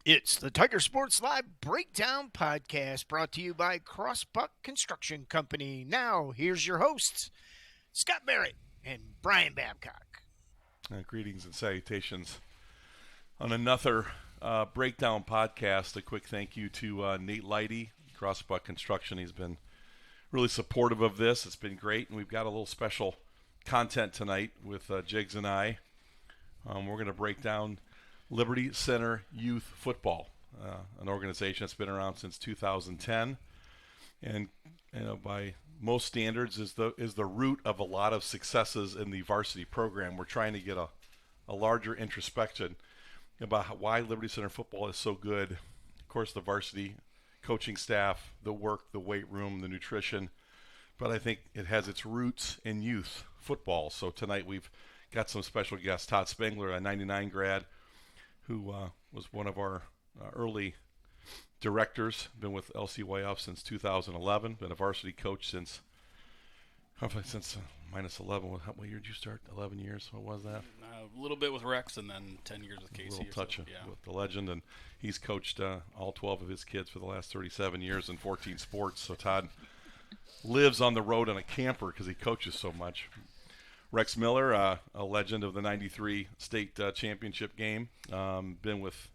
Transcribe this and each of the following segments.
It's the Tiger Sports Live Breakdown Podcast brought to you by Crossbuck Construction Company. Now, here's your hosts, Scott Barrett and Brian Babcock. Greetings and salutations on another Breakdown Podcast. A quick thank you to Nate Leidy, Crossbuck Construction. He's been really supportive of this. It's been great, and we've got a little special content tonight with Jigs and I. We're going to break down Liberty Center Youth Football, an organization that's been around since 2010, and by most standards is the root of a lot of successes in the varsity program. We're trying to get a larger introspection about why Liberty Center football is so good. Of course, the varsity coaching staff, the work, the weight room, the nutrition, but I think it has its roots in youth football. So tonight we've got some special guests. Todd Spangler, a 99 grad, who was one of our early directors, been with LCYF since 2011, been a varsity coach since minus 11. What year did you start? 11 years? What was that? A little bit with Rex and then 10 years with Casey. A little touch with the legend, and he's coached all 12 of his kids for the last 37 years in 14 sports. So Todd lives on the road in a camper because he coaches so much. Rex Miller, a legend of the 93 state championship game, been with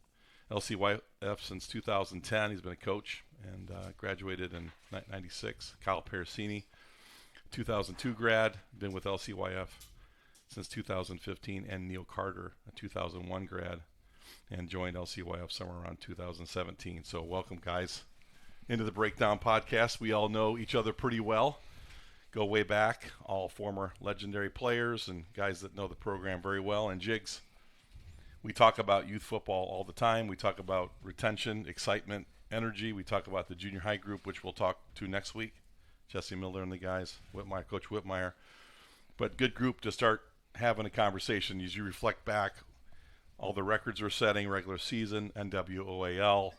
LCYF since 2010. He's been a coach and graduated in 96. Kyle Parasini, 2002 grad, been with LCYF since 2015. And Neil Carter, a 2001 grad, and joined LCYF somewhere around 2017. So welcome, guys, into the Breakdown Podcast. We all know each other pretty well. Go way back, all former legendary players and guys that know the program very well. And Jigs, we talk about youth football all the time. We talk about retention, excitement, energy. We talk about the junior high group, which we'll talk to next week. Jesse Miller and the guys, Whitmire, Coach Whitmire. But good group to start having a conversation as you reflect back all the records we're setting, regular season, NWOAL.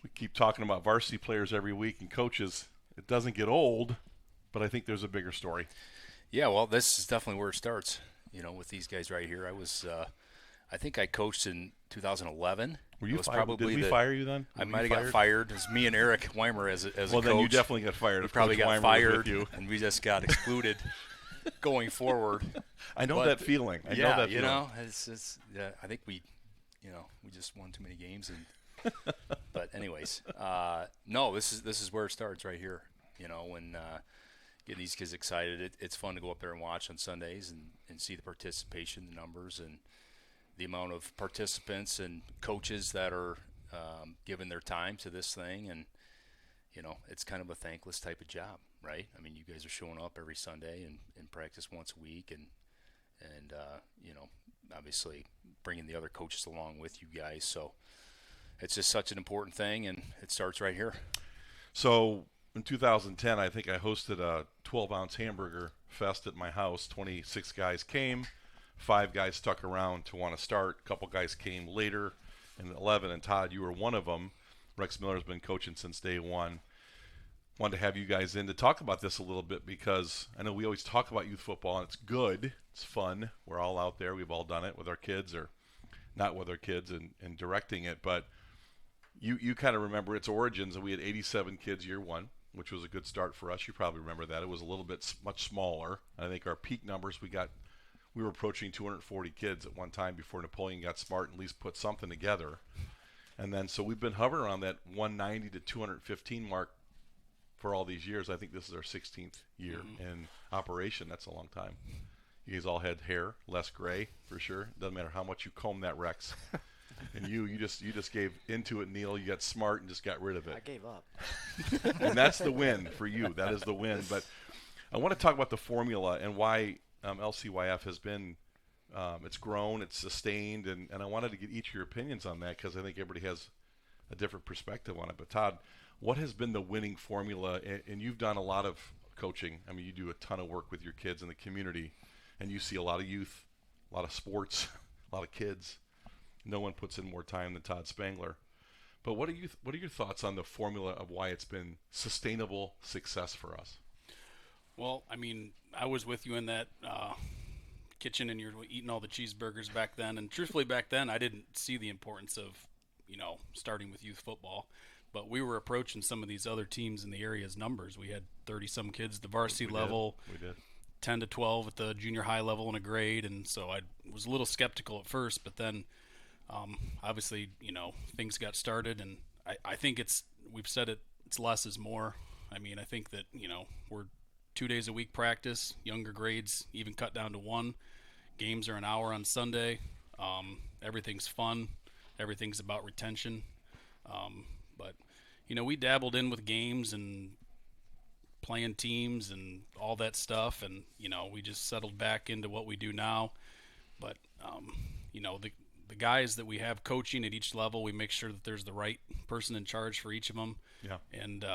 We keep talking about varsity players every week and coaches. It doesn't get old, but I think there's a bigger story. Yeah, well, this is definitely where it starts, with these guys right here. I think I coached in 2011. Were you fired? Did we fire you then? I might have got fired. It was me and Eric Weimer as a coach. Well, then you definitely got fired. We probably got fired, and we just got excluded going forward. I know that feeling. I know that feeling. I think we just won too many games. But anyways, no, this is where it starts right here. When getting these kids excited, it's fun to go up there and watch on Sundays and see the participation, the numbers, and the amount of participants and coaches that are giving their time to this thing. And, it's kind of a thankless type of job, right? I mean, you guys are showing up every Sunday and practice once a week and obviously bringing the other coaches along with you guys. So it's just such an important thing, and it starts right here. So in 2010, I think I hosted a 12-ounce hamburger fest at my house. 26 guys came. 5 guys stuck around to want to start. A couple guys came later in 11, and Todd, you were one of them. Rex Miller's been coaching since day one. Wanted to have you guys in to talk about this a little bit because I know we always talk about youth football, and it's good. It's fun. We're all out there. We've all done it with our kids or not with our kids and directing it. But you kind of remember its origins, and we had 87 kids year one, which was a good start for us. You probably remember that. It was a little bit much smaller. I think our peak numbers, we were approaching 240 kids at one time before Napoleon got smart and at least put something together. And then so we've been hovering around that 190 to 215 mark for all these years. I think this is our 16th year in operation. That's a long time. You guys all had hair, less gray for sure. Doesn't matter how much you comb that, Rex. And you just gave into it, Neil. You got smart and just got rid of it. I gave up. And that's the win for you. That is the win. But I want to talk about the formula and why LCYF has been, it's grown, it's sustained, and I wanted to get each of your opinions on that because I think everybody has a different perspective on it. But Todd, what has been the winning formula? And you've done a lot of coaching. I mean, you do a ton of work with your kids in the community, and you see a lot of youth, a lot of sports, a lot of kids. No one puts in more time than Todd Spangler. But what are your thoughts on the formula of why it's been sustainable success for us? Well, I mean, I was with you in that kitchen and you're eating all the cheeseburgers back then. And truthfully, back then, I didn't see the importance of, starting with youth football. But we were approaching some of these other teams in the area's numbers. We had 30-some kids at the varsity level. We did. 10 to 12 at the junior high level in a grade. And so I was a little skeptical at first. But then, obviously, things got started. And I think we've said it's less is more. I mean, I think that, we're 2 days a week practice, younger grades even cut down to 1. Games are an hour on Sunday. Everything's fun. Everything's about retention. But, we dabbled in with games and playing teams and all that stuff. And, we just settled back into what we do now. But, the guys that we have coaching at each level, we make sure that there's the right person in charge for each of them. Yeah. And,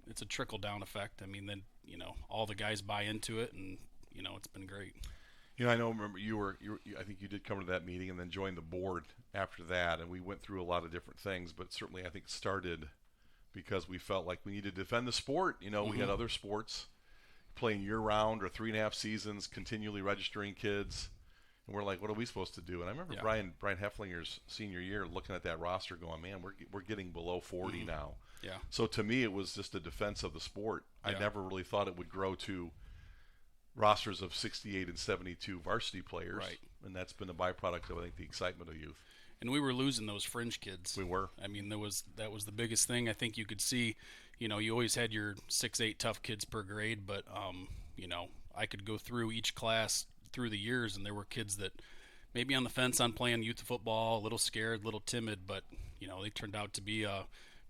it's a trickle-down effect. I mean, then, all the guys buy into it, and, it's been great. I remember I think you did come to that meeting and then joined the board after that, and we went through a lot of different things, but certainly I think it started because we felt like we needed to defend the sport. We had other sports playing year-round or 3.5 seasons, continually registering kids, and we're like, what are we supposed to do? And I remember Brian Hefflinger's senior year looking at that roster going, man, we're getting below 40 now. Yeah. So to me, it was just a defense of the sport. Yeah. I never really thought it would grow to rosters of 68 and 72 varsity players. Right. And that's been a byproduct of, I think, the excitement of youth. And we were losing those fringe kids. We were. I mean, that was the biggest thing. I think you could see, you always had your 6-8 tough kids per grade, but, I could go through each class through the years, and there were kids that maybe on the fence on playing youth football, a little scared, a little timid, but, they turned out to be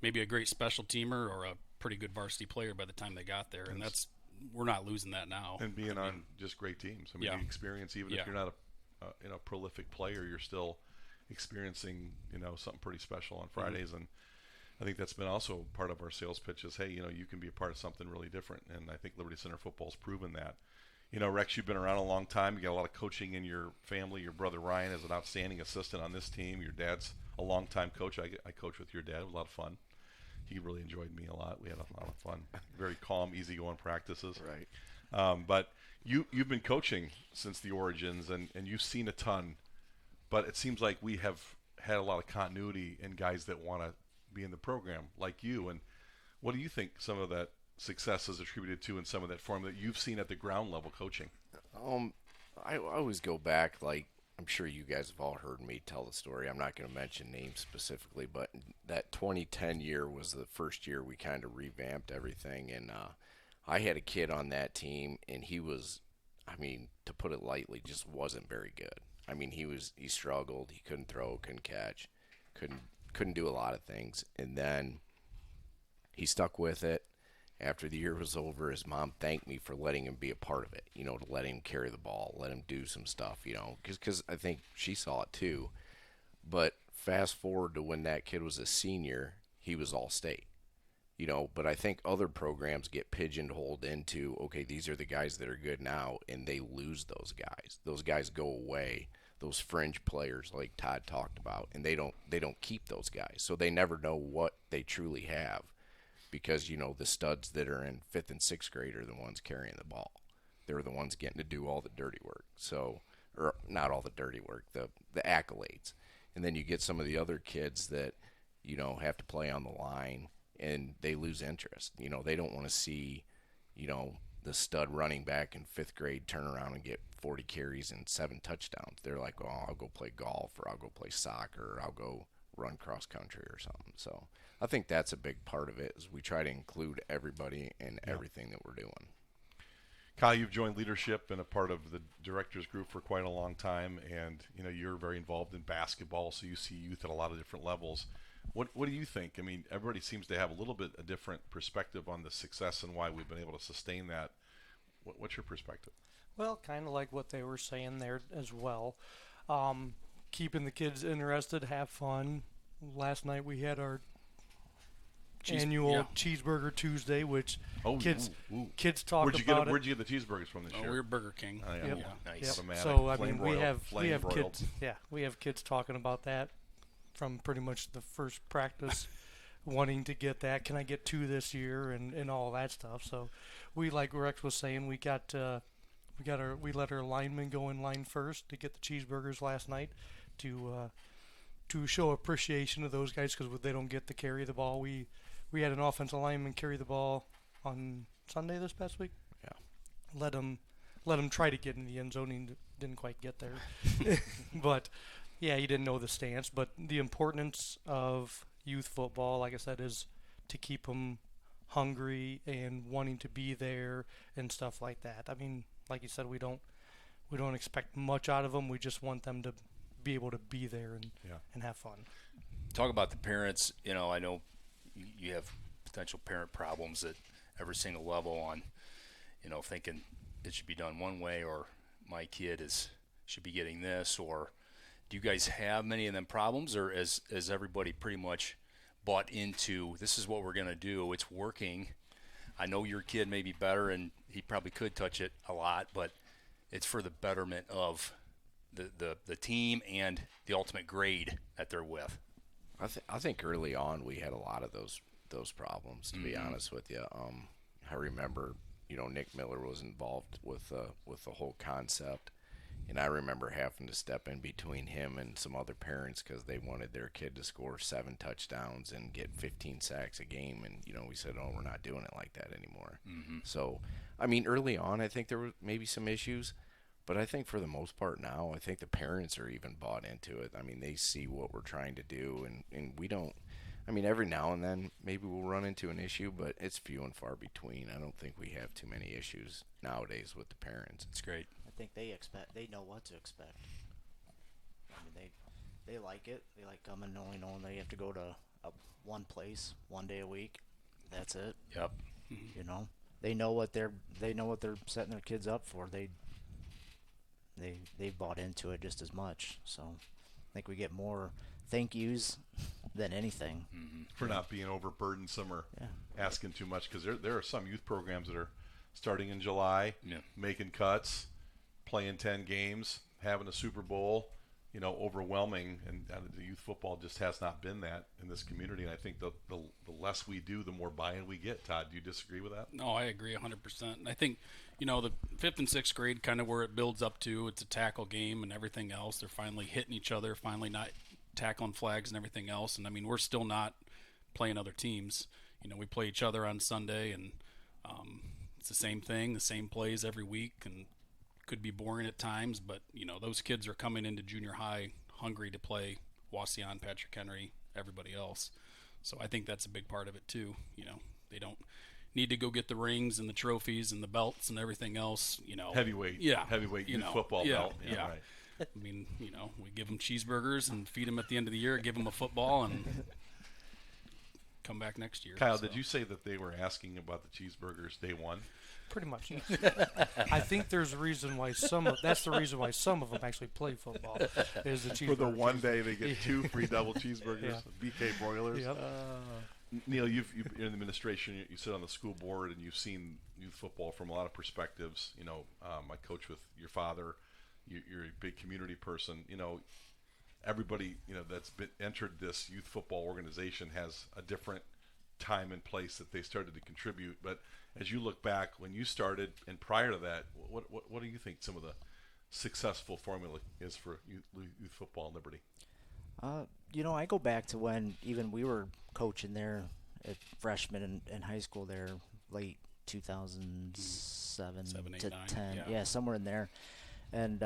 maybe a great special teamer or a pretty good varsity player by the time they got there. And we're not losing that now. And being on just great teams. I mean, the experience, even if you're not a prolific player, you're still experiencing, something pretty special on Fridays. And I think that's been also part of our sales pitch is, hey, you can be a part of something really different. And I think Liberty Center football's proven that. Rex, you've been around a long time. You got a lot of coaching in your family. Your brother Ryan is an outstanding assistant on this team. Your dad's a longtime coach. I coached with your dad. It was a lot of fun. He really enjoyed me a lot. We had a lot of fun. Very calm, easygoing practices. Right. But you've been coaching since the origins, and you've seen a ton. But it seems like we have had a lot of continuity in guys that want to be in the program, like you. And what do you think some of that success is attributed to in some of that form that you've seen at the ground level coaching? I always go back, like, I'm sure you guys have all heard me tell the story. I'm not going to mention names specifically, but that 2010 year was the first year we kind of revamped everything. And I had a kid on that team, and he was, to put it lightly, just wasn't very good. He struggled. He couldn't throw, couldn't catch, couldn't do a lot of things. And then he stuck with it. After the year was over, his mom thanked me for letting him be a part of it, to let him carry the ball, let him do some stuff, because I think she saw it too. But fast forward to when that kid was a senior, he was all state, but I think other programs get pigeonholed into, okay, these are the guys that are good now, and they lose those guys. Those guys go away, those fringe players like Todd talked about, and they don't keep those guys. So they never know what they truly have. Because, the studs that are in 5th and 6th grade are the ones carrying the ball. They're the ones getting to do all the dirty work. So, or not all the dirty work, the accolades. And then you get some of the other kids that, have to play on the line, and they lose interest. They don't want to see, the stud running back in 5th grade turn around and get 40 carries and 7 touchdowns. They're like, oh, I'll go play golf, or I'll go play soccer, or I'll go run cross country or something. So I think that's a big part of it, is we try to include everybody in everything that we're doing. Kyle, you've joined leadership and a part of the directors group for quite a long time, and you're very involved in basketball, so you see youth at a lot of different levels. What do you think? Everybody seems to have a little bit a different perspective on the success and why we've been able to sustain that. What's your perspective? Well, kind of like what they were saying there as well. Keeping the kids interested, have fun. Last night we had our annual Cheeseburger Tuesday, which kids talked about. Where'd you get the cheeseburgers from this year? We were Burger King. Oh, yeah. Yep. Yeah. Nice. Yep. So we have broiled. kids. Yeah, we have kids talking about that from pretty much the first practice, wanting to get that. Can I get 2 this year and all that stuff? So we, like Rex was saying, we got we let our linemen go in line first to get the cheeseburgers last night to show appreciation to those guys because they don't get to carry the ball. We had an offensive lineman carry the ball on Sunday this past week. Yeah. Let him try to get in the end zone. He didn't quite get there, but yeah, he didn't know the stance. But the importance of youth football, like I said, is to keep them hungry and wanting to be there and stuff like that. I mean, like you said, we don't expect much out of them. We just want them to be able to be there and have fun. Talk about the parents. You know, I know you have potential parent problems at every single level on, you know, thinking it should be done one way or my kid should be getting this, or do you guys have many of them problems, or is everybody pretty much bought into this is what we're going to do, it's working? I know your kid may be better and he probably could touch it a lot, but it's for the betterment of the team and the ultimate grade that they're with. I think early on we had a lot of those problems, to be honest with you. I remember, you know, Nick Miller was involved with the whole concept, and I remember having to step in between him and some other parents because they wanted their kid to score 7 touchdowns and get 15 sacks a game, and you know, we said, oh, we're not doing it like that anymore. So, I mean, early on, I think there were maybe some issues, but I think for the most part now, I think the parents are even bought into it. I mean, they see what we're trying to do, and we don't. I mean, every now and then maybe we'll run into an issue, but it's few and far between. I don't think we have too many issues nowadays with the parents. It's great. I think they know what to expect. I mean, they like it. They like coming only knowing they have to go to one place 1 day a week. That's it. Yep. You know, they know what they're setting their kids up for. They bought into it just as much. So I think we get more thank yous than anything for not being overburdensome or asking too much, because there are some youth programs that are starting in July, making cuts, playing 10 games, having a Super Bowl, you know, overwhelming, and the youth football just has not been that in this community. And I think the less we do, the more buy-in we get. Todd, do you disagree with that? No, I agree 100%. And I think, you know, the 5th and 6th grade, kind of where it builds up to, it's a tackle game and everything else. They're finally hitting each other, finally not tackling flags and everything else. And I mean, we're still not playing other teams. You know, we play each other on Sunday, and it's the same thing, the same plays every week, and could be boring at times, but you know, those kids are coming into junior high hungry to play Wauseon, Patrick Henry, everybody else. So I think that's a big part of it too. You know, they don't need to go get the rings and the trophies and the belts and everything else, you know. Heavyweight youth football belt. Yeah. Right. I mean, you know, we give them cheeseburgers and feed them at the end of the year, give them a football, and come back next year. Kyle, did you say that they were asking about the cheeseburgers day one? Pretty much. I think there's a reason why that's the reason why some of them actually play football is the cheeseburger. For the one day they get 2 free double cheeseburgers, BK broilers. Yep. Neil, you're in the administration. You sit on the school board, and you've seen youth football from a lot of perspectives. You know, I coach with your father. You're a big community person. You know, everybody that's been entered this youth football organization has a different time and place that they started to contribute. But as you look back when you started and prior to that, what do you think some of the successful formula is for youth football in Liberty? You know, I go back to when even we were coaching there at freshman in high school there, late 2007 7, 8, to 9, 10. Yeah, somewhere in there. And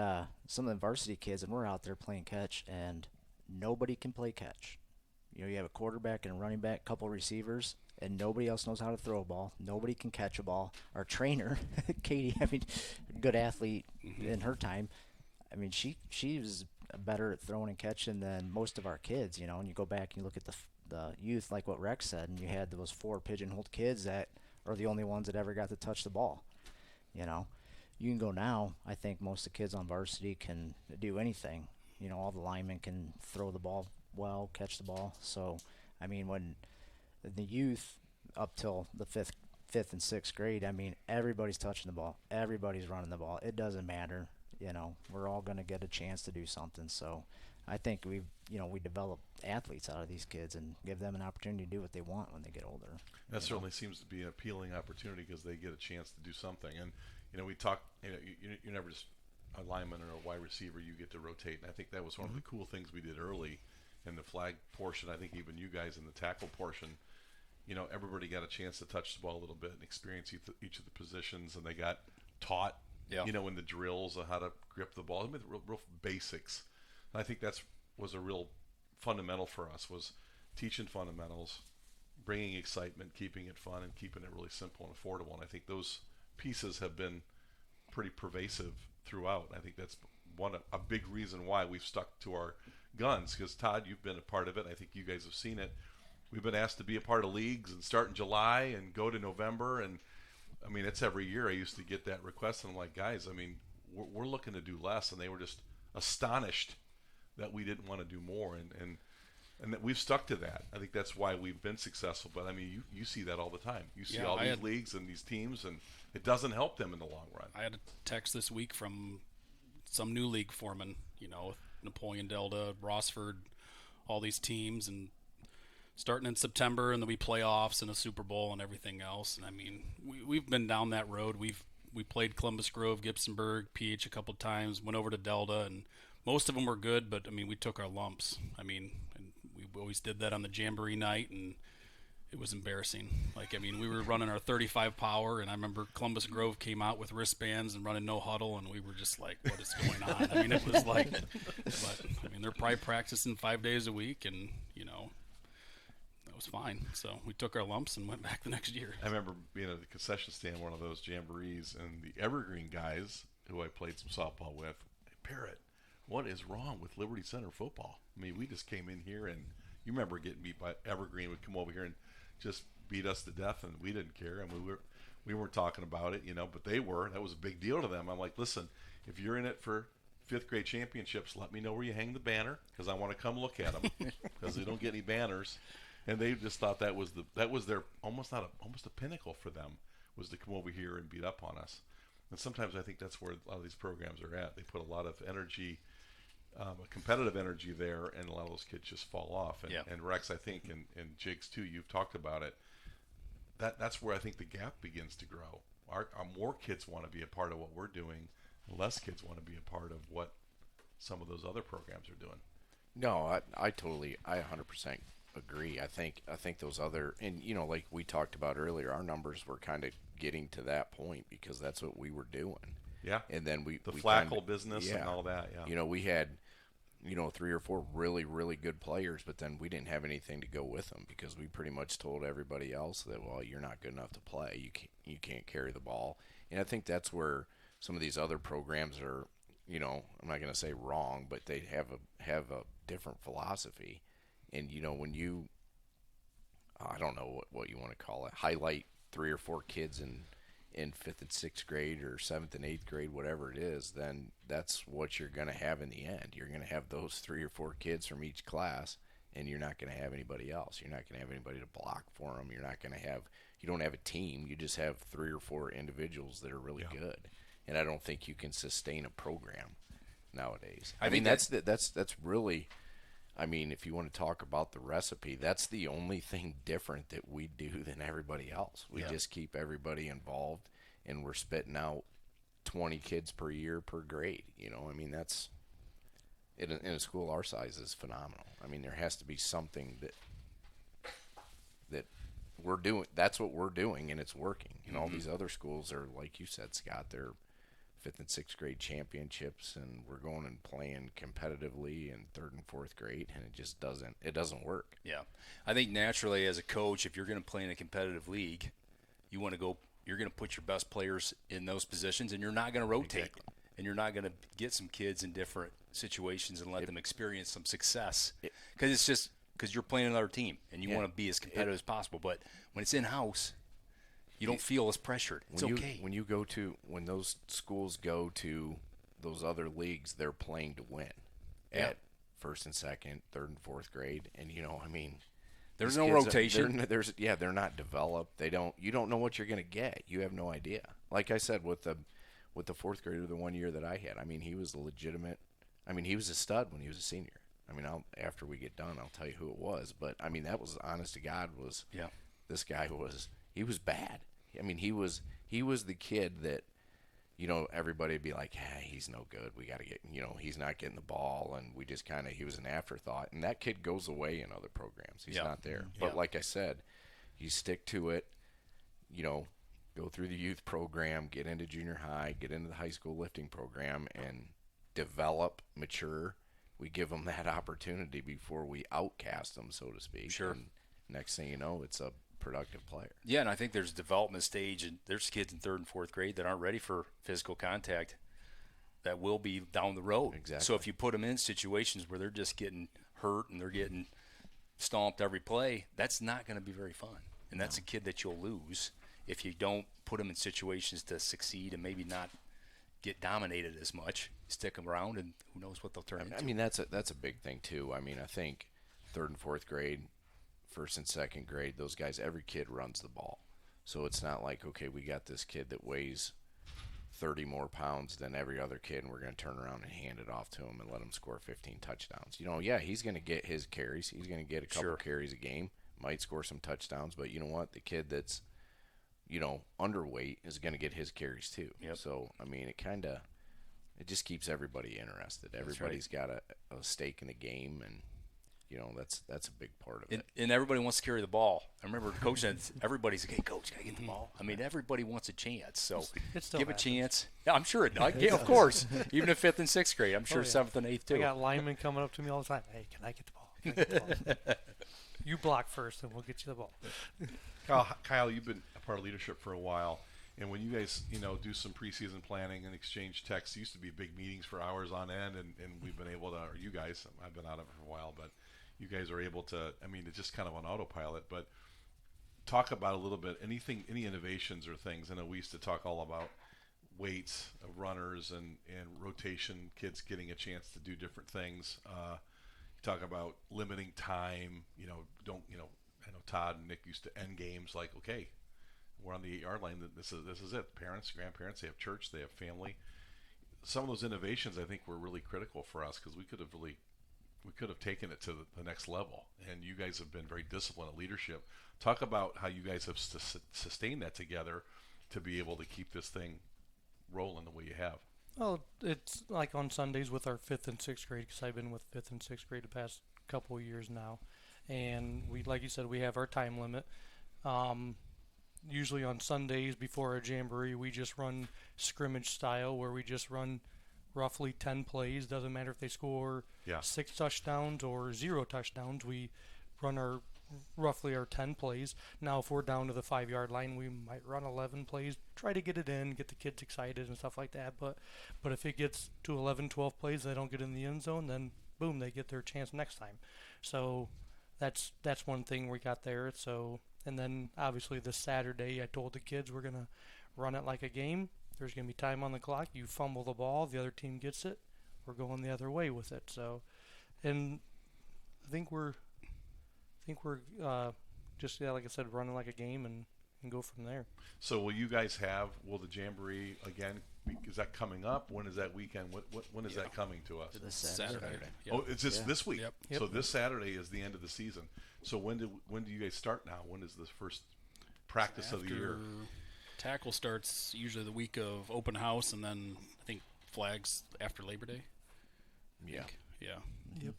some of the varsity kids, and we're out there playing catch, and nobody can play catch. You know, you have a quarterback and a running back, couple receivers, and nobody else knows how to throw a ball. Nobody can catch a ball. Our trainer, Katie, I mean, good athlete in her time. I mean, she was better at throwing and catching than most of our kids, you know. And you go back and you look at the youth, like what Rex said, and you had those 4 pigeonholed kids that are the only ones that ever got to touch the ball, you know. You can go now, I think most of the kids on varsity can do anything. You know, all the linemen can throw the ball well, catch the ball. So, I mean, when the youth up till the fifth and 6th grade, I mean, everybody's touching the ball. Everybody's running the ball. It doesn't matter. You know, we're all going to get a chance to do something. So I think we develop athletes out of these kids and give them an opportunity to do what they want when they get older. That certainly seems to be an appealing opportunity because they get a chance to do something. And we talk. You're never just a lineman or a wide receiver. You get to rotate, and I think that was one of the cool things we did early in the flag portion. I think even you guys in the tackle portion, everybody got a chance to touch the ball a little bit and experience each of the positions, and they got taught, in the drills of how to grip the ball. I mean, real basics. And I think was a real fundamental for us, was teaching fundamentals, bringing excitement, keeping it fun, and keeping it really simple and affordable. And I think those pieces have been pretty pervasive throughout. I think that's a big reason why we've stuck to our guns, because Todd, you've been a part of it. I think you guys have seen it. We've been asked to be a part of leagues and start in July and go to November, and I mean, it's every year. I used to get that request, and I'm like, guys, I mean, we're looking to do less, and they were just astonished that we didn't want to do more, and that we've stuck to that. I think that's why we've been successful. But I mean, you see that all the time. You see all these leagues and these teams, and it doesn't help them in the long run. I had a text this week from some new league foreman, Napoleon Delta, Rossford, all these teams, and starting in September, and then we playoffs and a Super Bowl and everything else. And I mean, we've been down that road. We played Columbus Grove, Gibsonburg, PH a couple of times, went over to Delta, and most of them were good, but I mean, we took our lumps. I mean, and we always did that on the Jamboree night, and it was embarrassing. Like, I mean, we were running our 35 power, and I remember Columbus Grove came out with wristbands and running no huddle, and we were just like, what is going on? I mean, it was like, but I mean, they're probably practicing 5 days a week, and that was fine. So we took our lumps and went back the next year. I remember being at the concession stand, one of those Jamborees, and the Evergreen guys who I played some softball with, hey, Parrott, what is wrong with Liberty Center football? I mean, we just came in here, and you remember getting beat by Evergreen would come over here and just beat us to death, and we didn't care, and we weren't talking about it, but they were. That was a big deal to them. I'm like, listen, if you're in it for 5th grade championships, let me know where you hang the banner, because I want to come look at them, because they don't get any banners. And they just thought that was their almost a pinnacle for them, was to come over here and beat up on us. And sometimes I think that's where a lot of these programs are at. They put a lot of energy, competitive energy there, and a lot of those kids just fall off. And Rex, I think, and Jigs too, you've talked about it. That's where I think the gap begins to grow. Our more kids want to be a part of what we're doing, and less kids want to be a part of what some of those other programs are doing. No, I 100% agree. I think those other, and like we talked about earlier, our numbers were kind of getting to that point because that's what we were doing. Yeah. And then the Flackle business and all that. Yeah. We had 3 or 4 really, really good players, but then we didn't have anything to go with them because we pretty much told everybody else that, well, you're not good enough to play. You can't carry the ball. And I think that's where some of these other programs are, I'm not going to say wrong, but they have a different philosophy. And, when you, I don't know what you want to call it, highlight 3 or 4 kids in 5th and 6th grade or 7th and 8th grade, whatever it is, then that's what you're going to have in the end. You're going to have those 3 or 4 kids from each class, and you're not going to have anybody else. You're not going to have anybody to block for them. You don't have a team. You just have 3 or 4 individuals that are really good. And I don't think you can sustain a program nowadays. I mean, that's really, I mean, if you want to talk about the recipe, that's the only thing different that we do than everybody else. We just keep everybody involved, and we're spitting out 20 kids per year per grade. I mean, that's in a school our size is phenomenal. I mean, there has to be something that we're doing. That's what we're doing, and it's working. All these other schools are, like you said, Scott, they're 5th and 6th grade championships, and we're going and playing competitively in 3rd and 4th grade, and it just doesn't work. Yeah. I think naturally as a coach, if you're going to play in a competitive league, you're going to put your best players in those positions, and you're not going to rotate. Exactly. And you're not going to get some kids in different situations and let them experience some success. Because you're playing another team, and you want to be as competitive as possible. But when it's in-house, you don't feel as pressured. It's okay. When those schools go to those other leagues, they're playing to win at 1st and 2nd, 3rd and 4th grade, and I mean, there's no rotation. They're not developed. You don't know what you're going to get. You have no idea. Like I said, with the 4th grader, the 1 year that I had, I mean, he was legitimate. I mean, he was a stud when he was a senior. I mean, after we get done, I'll tell you who it was. But I mean, that was honest to God. This guy he was bad. I mean, he was the kid that everybody would be like, hey, he's no good. We got to get, he's not getting the ball. And we just he was an afterthought. And that kid goes away in other programs. He's not there. But like I said, you stick to it, go through the youth program, get into junior high, get into the high school lifting program, and develop, mature. We give them that opportunity before we outcast them, so to speak. Sure. And next thing you know, it's a productive player. Yeah, and I think there's development stage, and there's kids in 3rd and 4th grade that aren't ready for physical contact that will be down the road. Exactly. So if you put them in situations where they're just getting hurt and they're getting stomped every play, that's not going to be very fun. And that's a kid that you'll lose if you don't put them in situations to succeed and maybe not get dominated as much. Stick them around, and who knows what they'll turn into. I mean, that's a big thing too. I mean, I think 3rd and 4th grade, 1st and 2nd grade, those guys, every kid runs the ball. So it's not like, okay, we got this kid that weighs 30 more pounds than every other kid, and we're going to turn around and hand it off to him and let him score 15 touchdowns. He's going to get his carries. He's going to get a couple carries a game, might score some touchdowns, but you know what? The kid that's underweight is going to get his carries too. Yep. So, I mean, it just keeps everybody interested. Everybody's got a stake in the game, and that's a big part of it. And everybody wants to carry the ball. I remember Coach said, everybody's like, hey, Coach, can I get the ball? I mean, everybody wants a chance. So give a chance. Yeah, I'm sure it does. Yeah, of course. Even in 5th and 6th grade. I'm sure 7th and 8th too. I got linemen coming up to me all the time. Hey, can I get the ball? Can I get the ball? You block first, and we'll get you the ball. Kyle, you've been a part of leadership for a while. And when you guys, do some preseason planning and exchange texts, used to be big meetings for hours on end, and we've been able to, or you guys, I've been out of it for a while, but you guys are able to, it's just kind of on autopilot, but talk about a little bit, any innovations or things. I know we used to talk all about weights of runners and rotation, kids getting a chance to do different things. You talk about limiting time, I know Todd and Nick used to end games like, okay, we're on the 8-yard line. This is it. Parents, grandparents, they have church, they have family. Some of those innovations I think were really critical for us because we could have taken it to the next level. And you guys have been very disciplined at leadership. Talk about how you guys have sustained that together to be able to keep this thing rolling the way you have. Well, it's like on Sundays with our 5th and 6th grade, because I've been with 5th and 6th grade the past couple of years now. And we, like you said, we have our time limit. Usually on Sundays before our jamboree, we just run scrimmage style where we just run roughly 10 plays. Doesn't matter if they score 6 touchdowns or 0 touchdowns. We run roughly our 10 plays. Now, if we're down to the 5-yard line, we might run 11 plays, try to get it in, get the kids excited and stuff like that. But if it gets to 11, 12 plays, they don't get in the end zone, then boom, they get their chance next time. So that's one thing we got there. So, and then obviously this Saturday, I told the kids we're gonna run it like a game. There's going to be time on the clock. You fumble the ball, the other team gets it. We're going the other way with it. So, and I think we're just like I said, running like a game and go from there. So will the Jamboree again? Is that coming up? When is that weekend? When is that coming to us? This Saturday. Yep. Oh, it's this week. Yep. So this Saturday is the end of the season. So when do you guys start now? When is the first practice of the year? Tackle starts usually the week of open house, and then I think flags after Labor Day. Yeah. Yeah. Yep.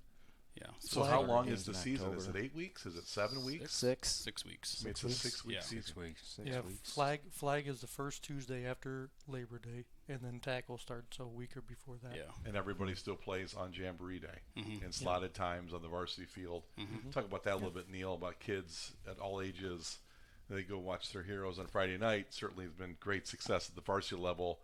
Yeah. So how long is the in season? October. Is it 8 weeks? Is it 7 weeks? 6. 6 weeks. I mean, it's a 6-week Yeah. season. 6 weeks. 6 Yeah, weeks. flag is the first Tuesday after Labor Day, and then tackle starts a week or before that. Yeah. And everybody still plays on Jamboree Day Mhm. in slotted times on the varsity field. Talk about that a little bit, Neil, about kids at all ages. They go watch their heroes on Friday night. Certainly has been great success at the varsity level.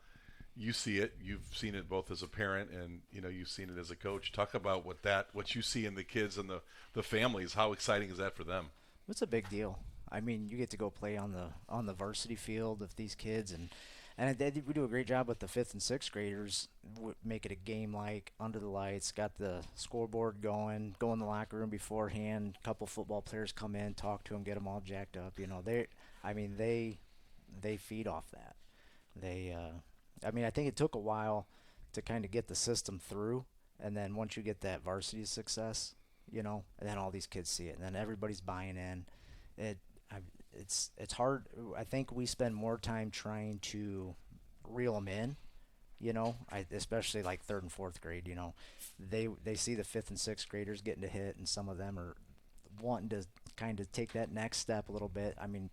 You see it. You've seen it both as a parent and you've seen it as a coach. Talk about what you see in the kids and the families. How exciting is that for them? It's a big deal. I mean, you get to go play on the varsity field with these kids, and we do a great job with the 5th and 6th graders. Make it a game like under the lights. Got the scoreboard going. Go in the locker room beforehand. A couple football players come in, talk to them, get them all jacked up. They feed off that. I think it took a while to kind of get the system through, and then once you get that varsity success, and then all these kids see it, and then everybody's buying in. It's hard. I think we spend more time trying to reel them in You know, especially like 3rd and 4th grade. You know, they see the 5th and 6th graders getting to hit, and some of them are wanting to kind of take that next step a little bit. I mean,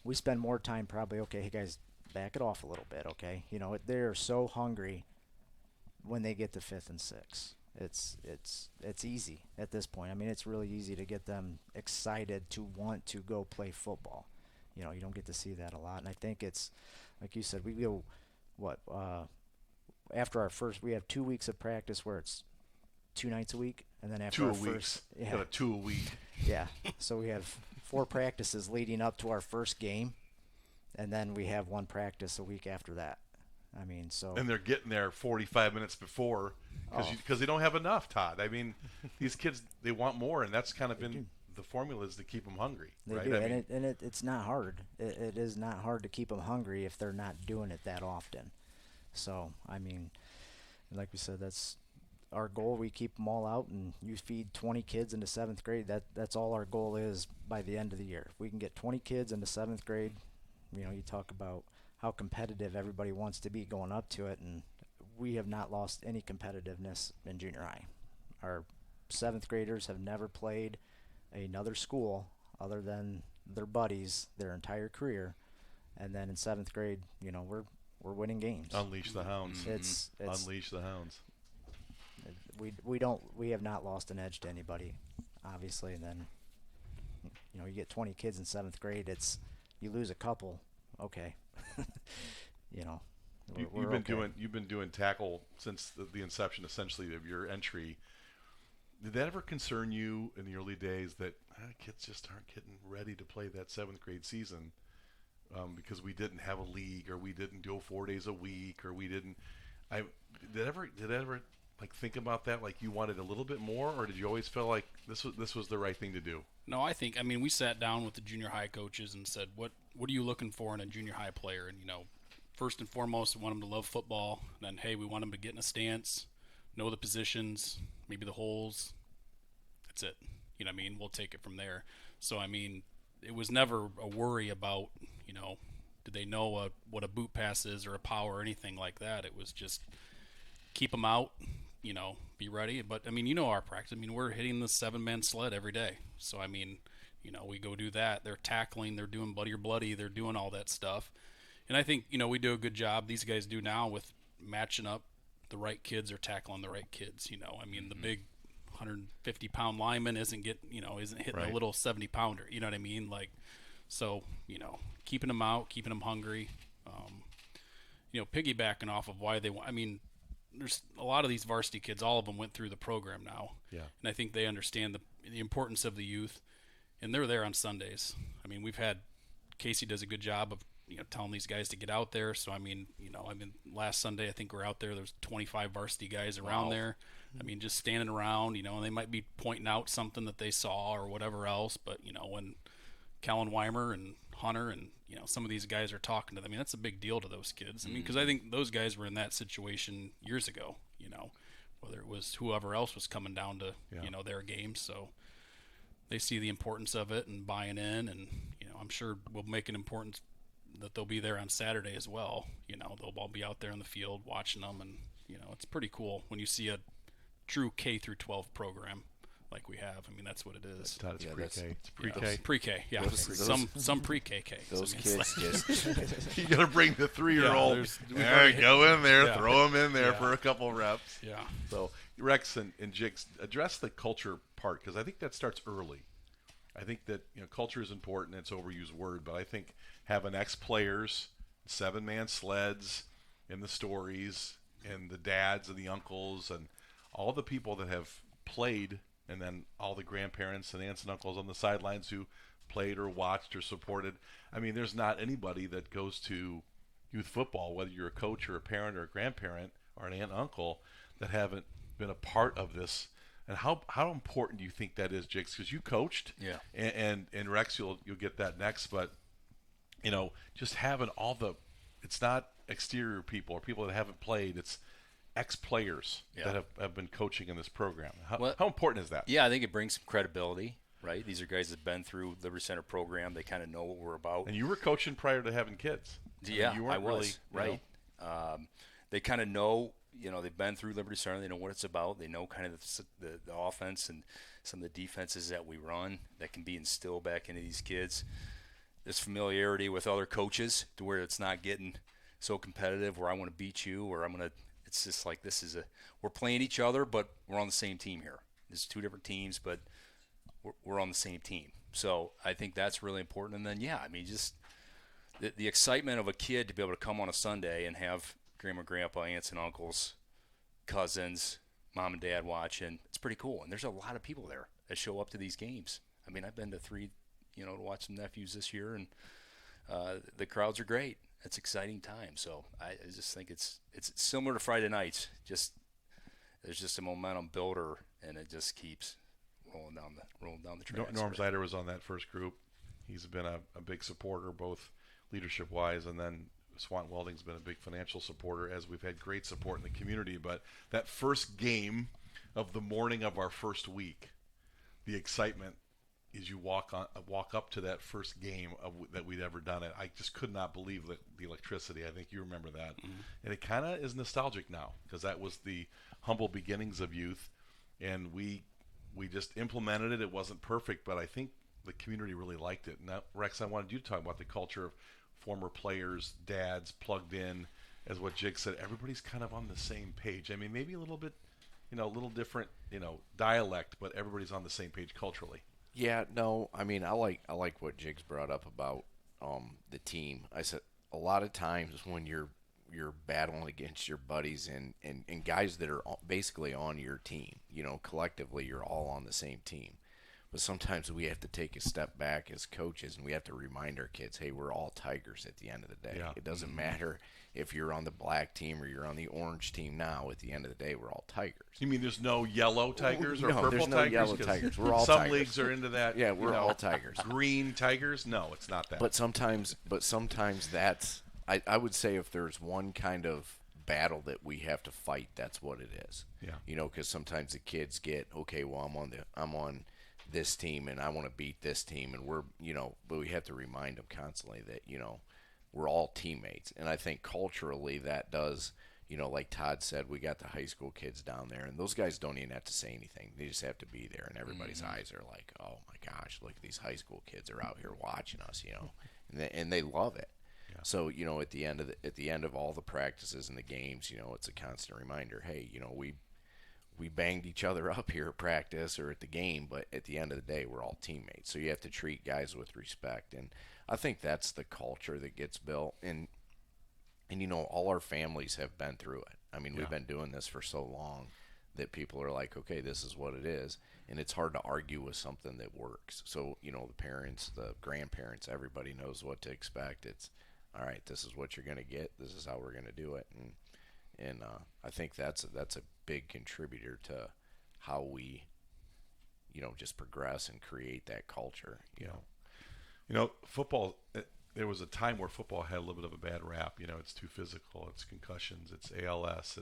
we spend more time probably. Okay, hey guys, back it off a little bit. Okay, you know, they're so hungry when they get to 5th and 6th. It's easy at this point. I mean, it's really easy to get them excited to want to go play football. You know, you don't get to see that a lot, and I think it's like you said. We go after our first, we have 2 weeks of practice where it's 2 nights a week, and then after 2 our a week. first, yeah, Got a 2 a week. yeah. So we have 4 practices leading up to our first game, and then we have 1 practice a week after that. I mean, so And they're getting there 45 minutes before because they don't have enough, Todd. I mean, these kids, they want more, and that's kind of been the formula is to keep them hungry, they right? do, I mean, and it's not hard. It is not hard to keep them hungry if they're not doing it that often. So, I mean, like we said, that's our goal. We keep them all out, and you feed 20 kids into 7th grade. That's all our goal is by the end of the year. If we can get 20 kids into 7th grade, you know, you talk about how competitive everybody wants to be going up to it, and we have not lost any competitiveness in junior high. Our 7th graders have never played another school other than their buddies their entire career, and then in 7th grade, you know, we're winning games. unleash the hounds. It's Unleash the hounds. we have not lost an edge to anybody, obviously. And then, you know, you get 20 kids in 7th grade, you lose a couple, okay. You know, You've been doing tackle since the inception, essentially, of your entry. Did that ever concern you in the early days that kids just aren't getting ready to play that 7th grade season because we didn't have a league, or we didn't do 4 days a week, or we didn't? Did I ever like think about that? Like you wanted a little bit more, or did you always feel like this was the right thing to do? No, I mean, we sat down with the junior high coaches and said, what are you looking for in a junior high player? And, you know, first and foremost, we want them to love football. And then, hey, we want them to get in a stance, know the positions, maybe the holes. That's it. You know what I mean? We'll take it from there. So, I mean, it was never a worry about, you know, did they know what a boot pass is or a power or anything like that. It was just keep them out, you know, be ready. But, I mean, you know our practice. I mean, we're hitting the 7-man sled every day. So, I mean, you know, we go do that. They're tackling. They're doing buddy or bloody. They're doing all that stuff. And I think, you know, we do a good job, these guys do now, with matching up the right kids or tackling the right kids, you know. I mean, the big 150-pound lineman isn't hitting Right. a little 70-pounder, you know what I mean? Like, so, you know, keeping them out, keeping them hungry, you know, piggybacking off of why they want. I mean, there's a lot of these varsity kids, all of them went through the program now. Yeah. And I think they understand the importance of the youth, and they're there on Sundays. I mean, Casey does a good job of, you know, telling these guys to get out there. So, I mean, last Sunday, I think we're out there, there's 25 varsity guys around there. I mean, just standing around, you know, and they might be pointing out something that they saw or whatever else. But, you know, when Kellen Weimer and Hunter and, you know, some of these guys are talking to them, I mean, that's a big deal to those kids. I mean, because I think those guys were in that situation years ago, you know, whether it was whoever else was coming down to, you know, their games. So they see the importance of it and buying in. And, you know, I'm sure we'll make an importance that they'll be there on Saturday as well. You know, they'll all be out there in the field watching them. And, you know, it's pretty cool when you see a true K through 12 program like we have. I mean, that's what it is. Todd, it's Yeah, pre-K. It's Yeah, pre-K. pre-K, yeah. Those- Some pre-KK. Those I mean, it's kids like- just You got to bring the 3-year-old. we've Yeah, already go in there, yeah. throw him in there Yeah. for a couple reps. yeah. So Rex and Jigs, address the culture part, because I think that starts early. I think that, you know, culture is important. It's an overused word, but I think having ex-players, 7-man sleds, and the stories, and the dads and the uncles, and all the people that have played, and then all the grandparents and aunts and uncles on the sidelines who played or watched or supported. I mean, there's not anybody that goes to youth football, whether you're a coach or a parent or a grandparent or an aunt and uncle, that haven't been a part of this. And how important do you think that is, Jigs? Because you coached, Yeah. and Rex, you'll get that next. But, you know, just having all the, it's not exterior people or people that haven't played. It's ex-players Yeah. that have been coaching in this program. Well, How important is that? Yeah, I think it brings some credibility, right? These are guys that've been through Liberty Center program. They kind of know what we're about. And you were coaching prior to having kids. Yeah, you weren't I was, really, you know, right. they kind of know, they've been through Liberty Center. They know what it's about. They know kind of the offense and some of the defenses that we run that can be instilled back into these kids. This familiarity with other coaches to where it's not getting so competitive where I want to beat you or it's just like we're playing each other, but we're on the same team here. There's two different teams, but we're on the same team. So I think that's really important. And then, just the excitement of a kid to be able to come on a Sunday and have grandma, grandpa, aunts and uncles, cousins, mom and dad watching. It's pretty cool. And there's a lot of people there that show up to these games. I mean, I've been to 3, to watch some nephews this year, and the crowds are great. It's an exciting time. So I just think it's similar to Friday nights. There's just a momentum builder, and it just keeps rolling down the tracks. Norm Zeider was on that first group. He's been a big supporter, both leadership-wise, and then Swanton Welding's been a big financial supporter, as we've had great support in the community. But that first game of the morning of our first week, the excitement is you walk up to that first game that we'd ever done it. I just could not believe the electricity. I think you remember that. Mm-hmm. And it kind of is nostalgic now, because that was the humble beginnings of youth, and we just implemented it. It wasn't perfect, but I think the community really liked it. Now, Rex, I wanted you to talk about the culture of former players, dads plugged in, as what Jig said. Everybody's kind of on the same page. I mean, maybe a little bit, a little different, dialect, but everybody's on the same page culturally. Yeah, no, I mean, I like what Jigs brought up about the team. I said a lot of times when you're battling against your buddies and guys that are basically on your team, collectively you're all on the same team. But sometimes we have to take a step back as coaches, and we have to remind our kids, hey, we're all Tigers at the end of the day. Yeah. It doesn't matter if you're on the black team or you're on the orange team now. At the end of the day, we're all Tigers. You mean there's no yellow Tigers or No, purple there's no Tigers? yellow Tigers. We're all some Tigers. leagues are into that. Yeah, we're all Tigers. Green Tigers? No, it's not that. But sometimes that's I would say if there's one kind of battle that we have to fight, that's what it is. Yeah. Because sometimes the kids get, okay, well, I'm on this team and I want to beat this team, and but we have to remind them constantly that we're all teammates. And I think culturally that does, like Todd said, we got the high school kids down there, and those guys don't even have to say anything. They just have to be there, and everybody's eyes are like, oh my gosh, look at these high school kids are out here watching us, and they love it. Yeah. So at the end of all the practices and the games, it's a constant reminder. Hey, we banged each other up here at practice or at the game, but at the end of the day, we're all teammates. So you have to treat guys with respect, and I think that's the culture that gets built. And all our families have been through it. I mean, we've been doing this for so long that people are like, okay, this is what it is, and it's hard to argue with something that works. So the parents, the grandparents, everybody knows what to expect. It's all right. This is what you're going to get. This is how we're going to do it, and I think that's a big contributor to how we, just progress and create that culture. Football. There was a time where football had a little bit of a bad rap. It's too physical. It's concussions. It's ALS.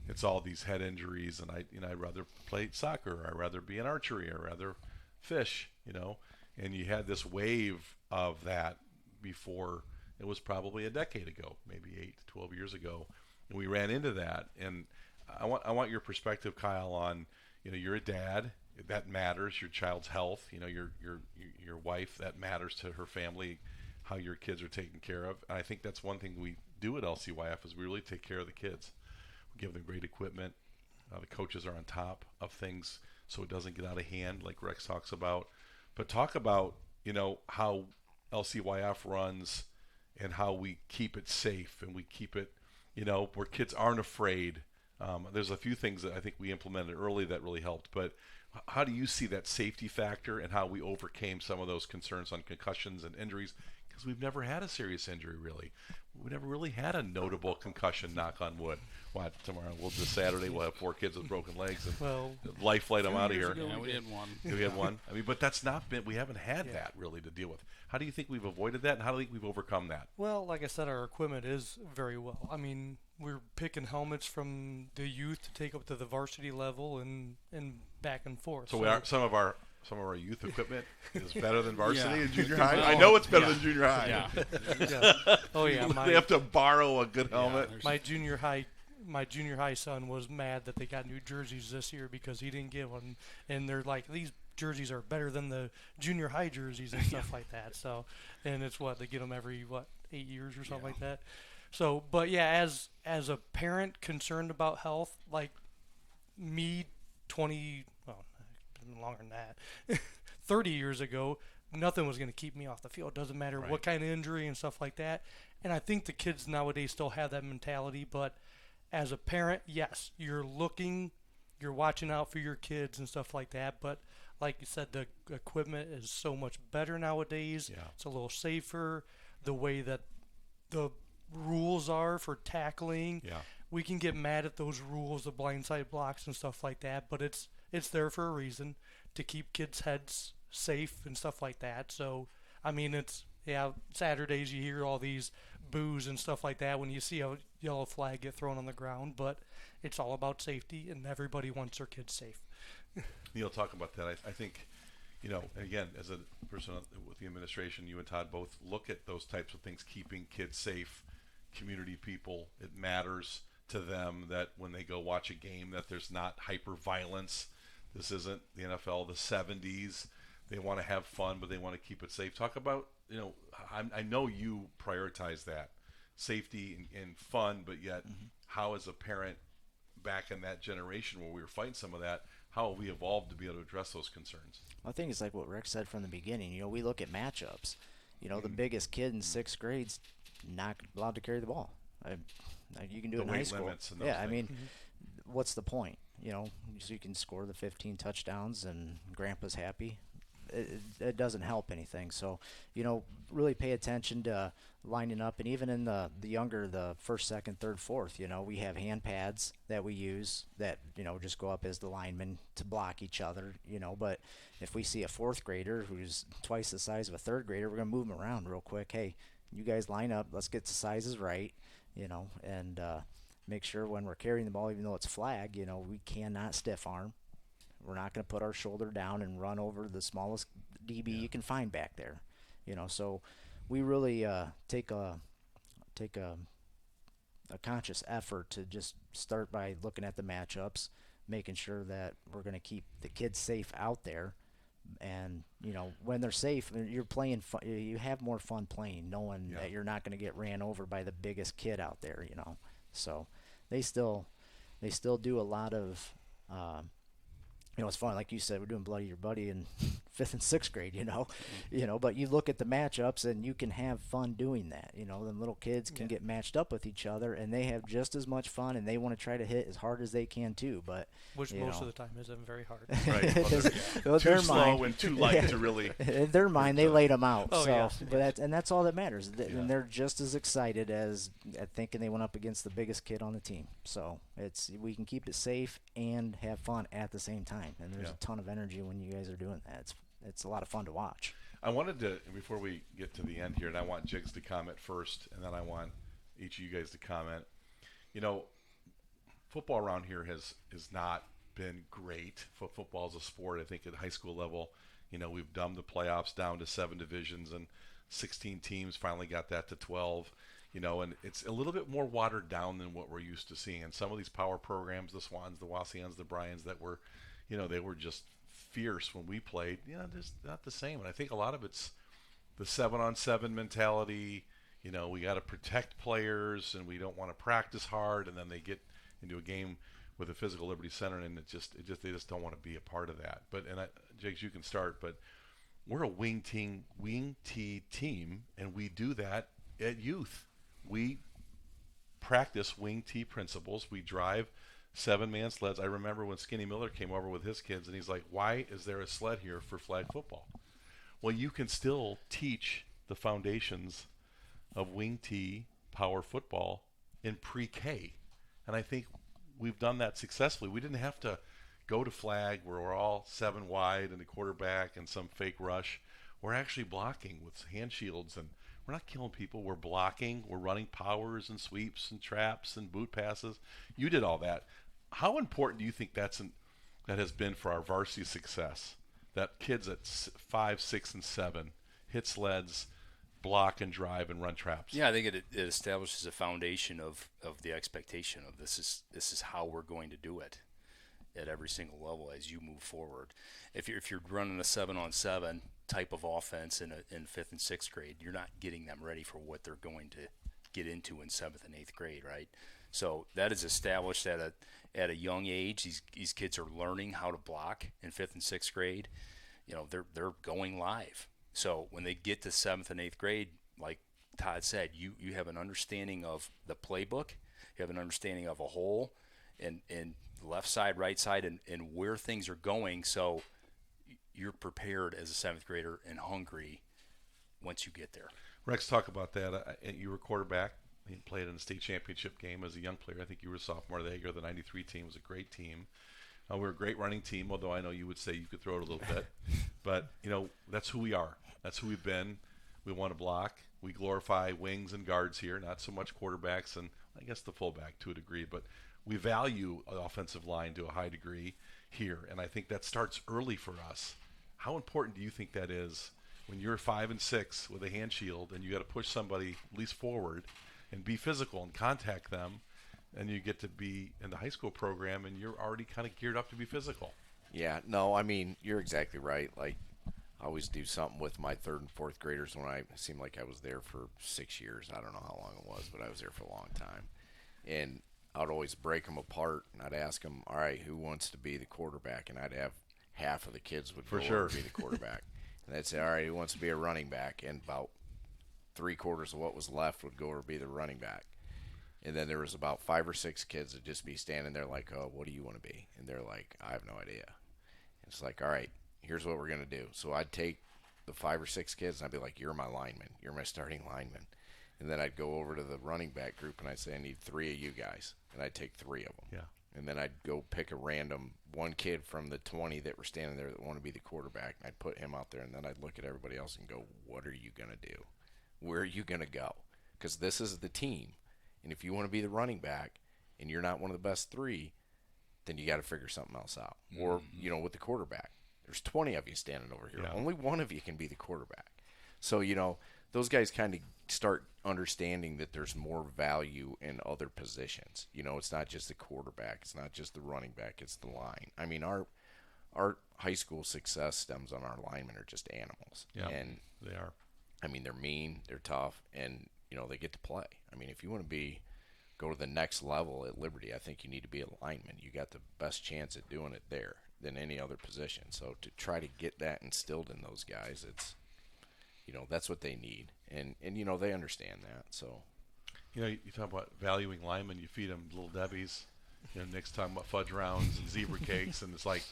It's all these head injuries. And I'd rather play soccer. I'd rather be in archery. I'd rather fish. And you had this wave of that before. It was probably a decade ago, maybe 8 to 12 years ago. And we ran into that, and I want your perspective, Kyle, on you're a dad, that matters, your child's health, your wife, that matters to her family, how your kids are taken care of. And I think that's one thing we do at LCYF is we really take care of the kids. We give them great equipment. The coaches are on top of things so it doesn't get out of hand, like Rex talks about. But talk about how LCYF runs and how we keep it safe and we keep it where kids aren't afraid. There's a few things that I think we implemented early that really helped, but how do you see that safety factor and how we overcame some of those concerns on concussions and injuries? Because we've never had a serious injury, really. We never really had a notable concussion, knock on wood. Tomorrow, this Saturday, we'll have 4 kids with broken legs and life flight them out of here. Yeah, we had one. We had one. I mean, but that's not been, we haven't had that really to deal with. How do you think we've avoided that, and how do you think we've overcome that? Well, like I said, our equipment is very well. I mean, we're picking helmets from the youth to take up to the varsity level and back and forth. So some of our some of our youth equipment is better than varsity Yeah. and junior high? Well, I know it's better yeah. than junior high. Yeah. Yeah. Oh yeah, They have to borrow a good helmet. there's- my junior high son was mad that they got new jerseys this year because he didn't get one, and they're like, these jerseys are better than the junior high jerseys and stuff like that. So, and it's what they get them every 8 years or something like that. So, but yeah, as a parent concerned about health, like me, longer than that, 30 years ago, nothing was going to keep me off the field. Doesn't matter Right. what kind of injury and stuff like that. And I think the kids nowadays still have that mentality, but as a parent, yes, you're watching out for your kids and stuff like that. But like you said, the equipment is so much better nowadays. Yeah. It's a little safer. The way that the rules are for tackling, Yeah. we can get mad at those rules, the blindside blocks and stuff like that. But it's there for a reason, to keep kids' heads safe and stuff like that. So I mean, Saturdays you hear all these boos and stuff like that when you see a yellow flag get thrown on the ground, but it's all about safety, and everybody wants their kids safe. Neil, talk about that. I think, again, as a person with the administration, you and Todd both look at those types of things, keeping kids safe, community people. It matters to them that when they go watch a game that there's not hyper violence. This isn't the NFL, the 70s. They want to have fun, but they want to keep it safe. Talk about, I know you prioritize that, safety and fun, but yet how as a parent back in that generation where we were fighting some of that, how have we evolved to be able to address those concerns? I think it's like what Rick said from the beginning. We look at matchups. The biggest kid in 6th grade's not allowed to carry the ball. You can do The it in high weight school. limits and those Yeah, I things. mean, what's the point? So you can score the 15 touchdowns and Grandpa's happy. It doesn't help anything. So, really pay attention to lining up. And even in the younger, the 1st, 2nd, 3rd, 4th, we have hand pads that we use that, just go up as the linemen to block each other, But if we see a 4th grader who's twice the size of a 3rd grader, we're going to move them around real quick. Hey, you guys line up. Let's get the sizes right, and make sure when we're carrying the ball, even though it's flag, we cannot stiff arm. We're not going to put our shoulder down and run over the smallest DB you can find back there, So we really take a conscious effort to just start by looking at the matchups, making sure that we're going to keep the kids safe out there, and when they're safe, you're playing. You have more fun playing, knowing that you're not going to get ran over by the biggest kid out there, So they still do a lot of. It's fun, like you said, we're doing Bloody Your Buddy in 5th and 6th grade, but you look at the matchups and you can have fun doing that. Them little kids can get matched up with each other and they have just as much fun and they want to try to hit as hard as they can too, but Which most of the time isn't very hard. Right. Well, Too their slow mind- and too light to really. In their mind, they laid them out. Oh, so, yes, but that's all that matters. And they're just as excited as at thinking they went up against the biggest kid on the team. So we can keep it safe and have fun at the same time. And there's a ton of energy when you guys are doing that. It's a lot of fun to watch. I wanted to, before we get to the end here, and I want Jigs to comment first, and then I want each of you guys to comment. Football around here has not been great. Football is a sport, I think, at high school level. We've dumbed the playoffs down to 7 divisions, and 16 teams finally got that to 12. And it's a little bit more watered down than what we're used to seeing. And some of these power programs, the Swans, the Wassians, the Bryans, that were, they were just fierce when we played. Just not the same. And I think a lot of it's the 7-on-7 mentality. We got to protect players, and we don't want to practice hard. And then they get into a game with the Physical Liberty Center, and they just don't want to be a part of that. But Jakes, you can start. But we're a wing T team, and we do that at youth. We practice wing T principles. We drive 7-man sleds. I remember when Skinny Miller came over with his kids, and he's like, "Why is there a sled here for flag football?" Well, you can still teach the foundations of wing T power football in pre-K, and I think we've done that successfully. We didn't have to go to flag where we're all 7 wide and the quarterback and some fake rush. We're actually blocking with hand shields, and we're not killing people. We're blocking. We're running powers and sweeps and traps and boot passes. You did all that. How important do you think that has been for our varsity success that kids at 5, 6, and 7 hit sleds, block and drive and run traps. Yeah, I think it establishes a foundation of the expectation of this is how we're going to do it at every single level as you move forward. If you're running a 7-on-7 type of offense in 5th and 6th grade, you're not getting them ready for what they're going to get into in 7th and 8th grade, right? So that is established at a young age. These kids are learning how to block in 5th and 6th grade. You know, they're going live. So when they get to 7th and 8th grade, like Todd said, you have an understanding of the playbook, you have an understanding of a whole, and left side, right side, and where things are going. So you're prepared as a 7th grader and hungry once you get there. Rex, talk about that. You were quarterback. You played in a state championship game as a young player. I think you were a sophomore. The Hager, the 93 team was a great team. We were a great running team, although I know you would say you could throw it a little bit. But, you know, that's who we are. That's who we've been. We want to block. We glorify wings and guards here, not so much quarterbacks and I guess the fullback to a degree. But we value an offensive line to a high degree here, and I think that starts early for us. How important do you think that is when you're 5 and 6 with a hand shield and you got to push somebody at least forward and be physical and contact them, and you get to be in the high school program and you're already kind of geared up to be physical? Yeah, no, I mean, you're exactly right. Like, I always do something with my 3rd and 4th graders when it seemed like I was there for 6 years. I don't know how long it was, but I was there for a long time. And I'd always break them apart, and I'd ask them, all right, who wants to be the quarterback? And I'd have half of the kids would For go sure. over to be the quarterback. And they'd say, all right, who wants to be a running back? And about 3/4 of what was left would go over to be the running back. And then there was about 5 or 6 kids that just be standing there like, oh, what do you want to be? And they're like, I have no idea. And it's like, all right, here's what we're going to do. So I'd take the 5 or 6 kids and I'd be like, you're my lineman. You're my starting lineman. And then I'd go over to the running back group and I'd say, I need 3 of you guys. And I'd take 3 of them. Yeah. And then I'd go pick a random one kid from the 20 that were standing there that wanted to be the quarterback. And I'd put him out there. And then I'd look at everybody else and go, what are you going to do? Where are you going to go? Because this is the team. And if you want to be the running back and you're not one of the best 3, then you got to figure something else out. Or, you know, with the quarterback, there's 20 of you standing over here. Yeah. Only one of you can be the quarterback. So, you know, those guys kind of start understanding that there's more value in other positions. You know, it's not just the quarterback. It's not just the running back. It's the line. I mean, our high school success stems on our linemen are just animals. Yeah, and they are. I mean, they're mean, they're tough, and, you know, they get to play. I mean, if you want to go to the next level at Liberty, I think you need to be a lineman. You got the best chance at doing it there than any other position. So to try to get that instilled in those guys, it's, you know, that's what they need. And you know, they understand that. So, You know, you talk about valuing linemen, you feed them Little Debbie's. You know, Nick's talking about fudge rounds and zebra cakes, and it's like,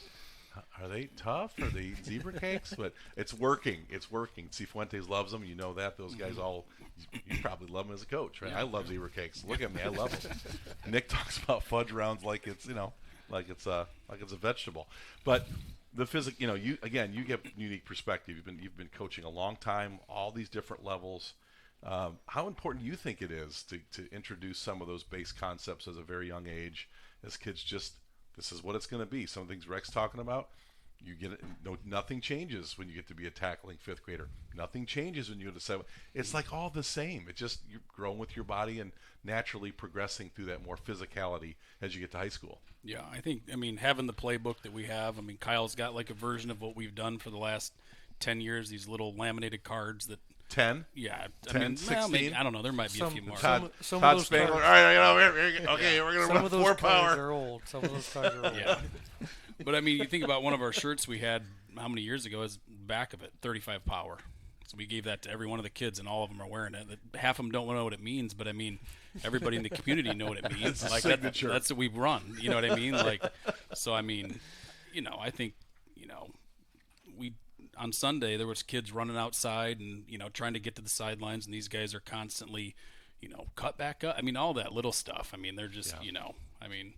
are they tough? Are they zebra cakes? But it's working. It's working. Cifuentes loves them. You know that. Those guys all, you probably love them as a coach, right? Yeah. I love zebra cakes. Look at me. I love them. Nick talks about fudge rounds like it's, you know, like it's a vegetable. But the physics, you know, you get unique perspective. You've been coaching a long time, all these different levels. How important do you think it is to introduce some of those base concepts as a very young age, as kids just, this is what it's going to be. Some things Rex talking about, you get it. No, nothing changes when you get to be a tackling 5th grader. Nothing changes when you go to 7th. It's like all the same. It just, you're growing with your body and naturally progressing through that more physicality as you get to high school. Yeah, I mean, having the playbook that we have, I mean, Kyle's got like a version of what we've done for the last 10 years, these little laminated cards that, 10? yeah, 10, I mean, 16? well, maybe, I don't know, there might be a few more. Some of Todd those Spangler. cards- All right, you know, okay, we're going to Some run of those 4 cards power. are old. Some of those cards are old. Yeah. But I mean, you think about one of our shirts we had how many years ago is back of it, 35 power. So we gave that to every one of the kids, and all of them are wearing it. Half of them don't know what it means, but I mean, everybody in the community know what it means. It's a Like signature. that's what we've run. You know what I mean? Like, so I mean, you know, I think, you know, we on Sunday there was kids running outside and, you know, trying to get to the sidelines, and these guys are constantly, you know, cut back up. I mean, all that little stuff. I mean, they're just, you know, I mean,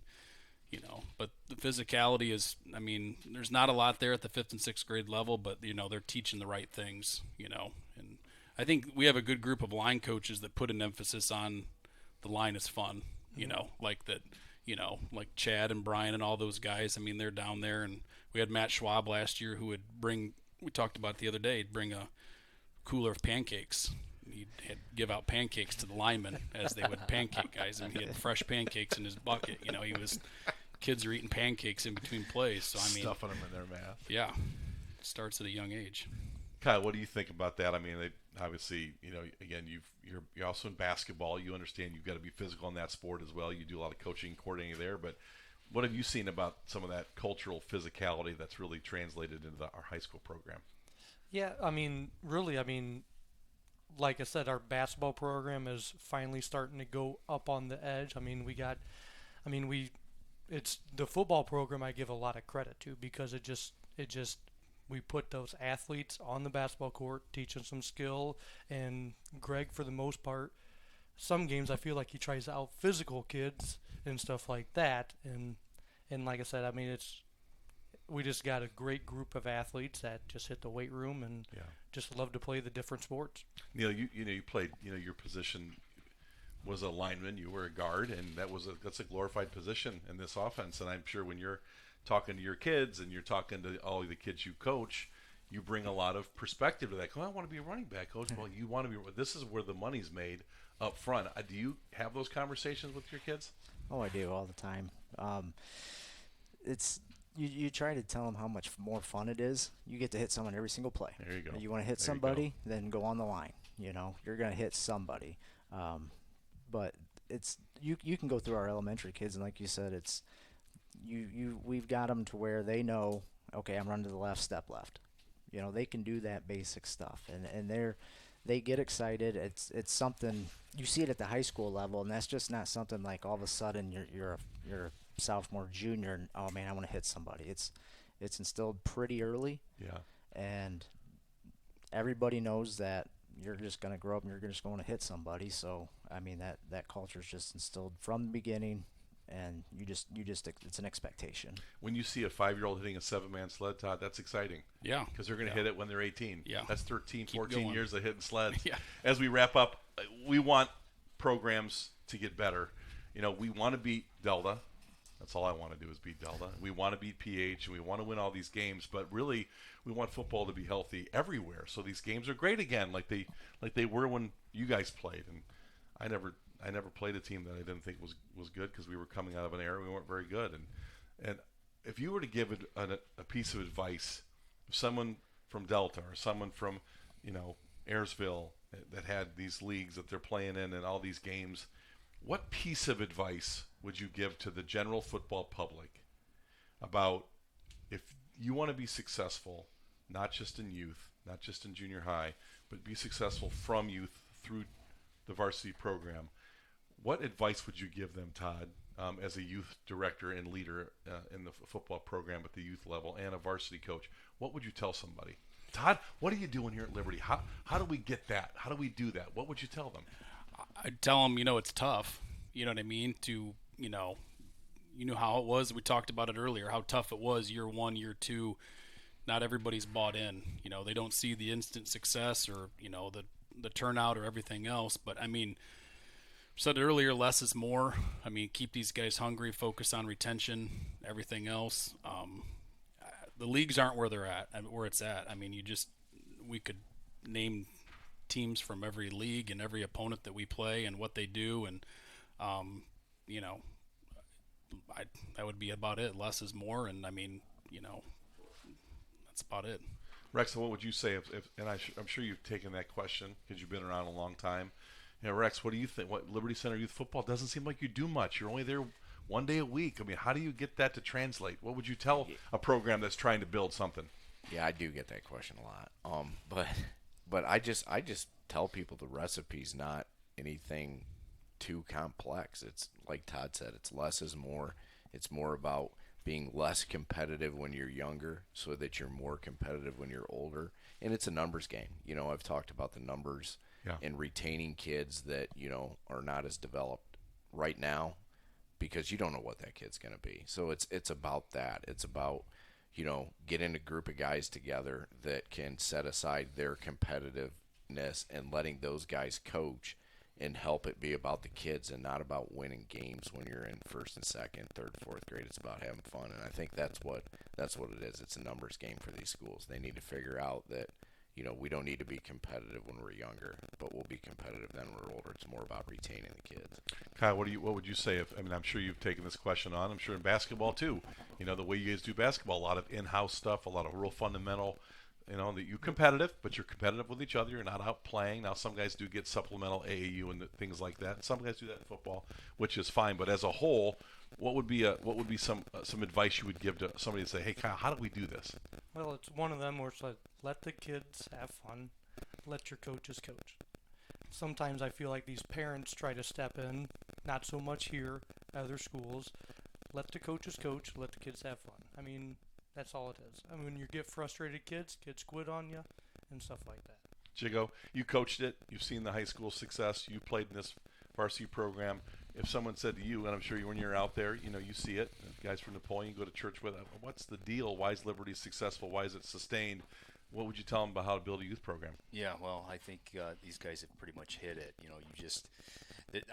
you know, but the physicality is, I mean, there's not a lot there at the 5th and 6th grade level, but, you know, they're teaching the right things, you know, and I think we have a good group of line coaches that put an emphasis on the line is fun, you know, like that, you know, like Chad and Brian and all those guys. I mean, they're down there, and we had Matt Schwab last year who would bring. We talked about it the other day. He'd bring a cooler of pancakes. He'd give out pancakes to the linemen as they would pancake guys, and he had fresh pancakes in his bucket. You know, kids are eating pancakes in between plays. So I mean, stuffing them in their mouth. Yeah, it starts at a young age. Kyle, what do you think about that? I mean, obviously, you know, again, you're also in basketball. You understand you've got to be physical in that sport as well. You do a lot of coaching and coordinating there, but what have you seen about some of that cultural physicality that's really translated into our high school program? Yeah, I mean, really, like I said, our basketball program is finally starting to go up on the edge. It's the football program I give a lot of credit to because we put those athletes on the basketball court, teaching some skill, and Greg, for the most part, some games I feel like he tries to out physical kids and stuff like that, and like I said, we just got a great group of athletes that just hit the weight room and just love to play the different sports. Neil, you played, your position was a lineman, you were a guard, and that's a glorified position in this offense. And I'm sure when you're talking to your kids and you're talking to all the kids you coach, you bring a lot of perspective to that. I want to be a running back, coach. Well, you want to be. This is where the money's made up front. Do you have those conversations with your kids? Oh, I do all the time. It's you try to tell them how much more fun it is. You get to hit someone every single play. There you go. You want to hit somebody, then go on the line. You know, you're going to hit somebody. But it's you can go through our elementary kids, and like you said, it's we've got them to where they know, okay, I'm running to the left, step left. You know, they can do that basic stuff, and they get excited. It's something you see it at the high school level, and that's just not something like all of a sudden you're a sophomore, junior, and oh man, I want to hit somebody. It's instilled pretty early. Yeah. And everybody knows that you're just going to grow up and you're just going to hit somebody. So I mean that culture is just instilled from the beginning, and you just it's an expectation. When you see a 5-year-old hitting a 7-man sled, Todd, that's exciting. Yeah. Because they're going to hit it when they're 18. Yeah. That's 13, Keep 14 going. years of hitting sleds. Yeah. As we wrap up, we want programs to get better. We want to beat Delta. That's all I want to do is beat Delta. We want to beat PH, and we want to win all these games. But really, we want football to be healthy everywhere. So these games are great again, like they were when you guys played. And I never played a team that I didn't think was good because we were coming out of an era we weren't very good. And if you were to give a piece of advice, someone from Delta or someone from Ayersville that had these leagues that they're playing in and all these games, what piece of advice would you give to the general football public about if you want to be successful, not just in youth, not just in junior high, but be successful from youth through the varsity program? What advice would you give them, Todd, as a youth director and leader in the football program at the youth level and a varsity coach? What would you tell somebody? Todd, what are you doing here at Liberty? How do we get that? How do we do that? What would you tell them? I'd tell them, it's tough. You know what I mean? You know how it was. We talked about it earlier, how tough it was year 1, year 2. Not everybody's bought in. They don't see the instant success or, the turnout or everything else. But, I mean, said it earlier, less is more. I mean, keep these guys hungry, focus on retention, everything else. The leagues aren't where they're at, where it's at. I mean, we could name teams from every league and every opponent that we play and what they do, and that would be about it. Less is more, and I mean, that's about it. Rex, what would you say if I'm sure you've taken that question because you've been around a long time. Rex, what do you think? What Liberty Center Youth Football doesn't seem like you do much. You're only there one day a week. I mean, how do you get that to translate? What would you tell a program that's trying to build something? Yeah, I do get that question a lot. But I just tell people the recipe's not anything too complex. It's like Todd said, it's less is more. It's more about being less competitive when you're younger so that you're more competitive when you're older. And it's a numbers game. I've talked about the numbers and retaining kids that, are not as developed right now because you don't know what that kid's going to be. So it's about that. It's about, getting a group of guys together that can set aside their competitiveness and letting those guys coach and help it be about the kids and not about winning games when you're in first and second, third, fourth grade. It's about having fun, and I think that's what it is. It's a numbers game for these schools. They need to figure out that, we don't need to be competitive when we're younger, but we'll be competitive then when we're older. It's more about retaining the kids. Kyle, what would you say I'm sure you've taken this question on. I'm sure in basketball too. The way you guys do basketball, a lot of in-house stuff, a lot of real fundamental. That you're competitive, but you're competitive with each other. You're not out playing. Now, some guys do get supplemental AAU and things like that. Some guys do that in football, which is fine. But as a whole, what would be some advice you would give to somebody to say, hey, Kyle, how do we do this? Well, it's one of them where it's like, let the kids have fun, let your coaches coach. Sometimes I feel like these parents try to step in, not so much here, other schools. Let the coaches coach, let the kids have fun. I mean, that's all it is. I mean, when you get frustrated kids quit on you and stuff like that. Jigo, you coached it. You've seen the high school success. You played in this varsity program. If someone said to you, and I'm sure when you're out there, you see it, guys from Napoleon you go to church with, what's the deal? Why is Liberty successful? Why is it sustained? What would you tell them about how to build a youth program? Yeah, well, I think these guys have pretty much hit it.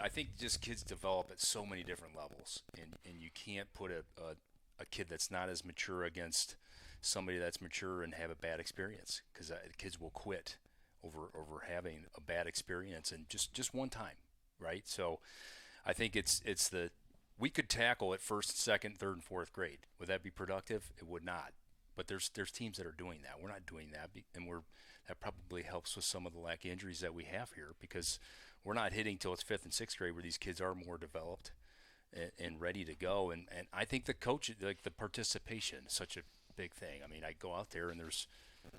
I think just kids develop at so many different levels, and you can't put a kid that's not as mature against somebody that's mature and have a bad experience, because kids will quit over having a bad experience and just one time, right? So I think we could tackle it first, second, third, and fourth grade. Would that be productive? It would not. But there's teams that are doing that. We're not doing that, and that probably helps with some of the lack injuries that we have here, because we're not hitting till it's fifth and sixth grade where these kids are more developed and ready to go. And I think the coach, like the participation, is such a big thing. I mean, I go out there and there's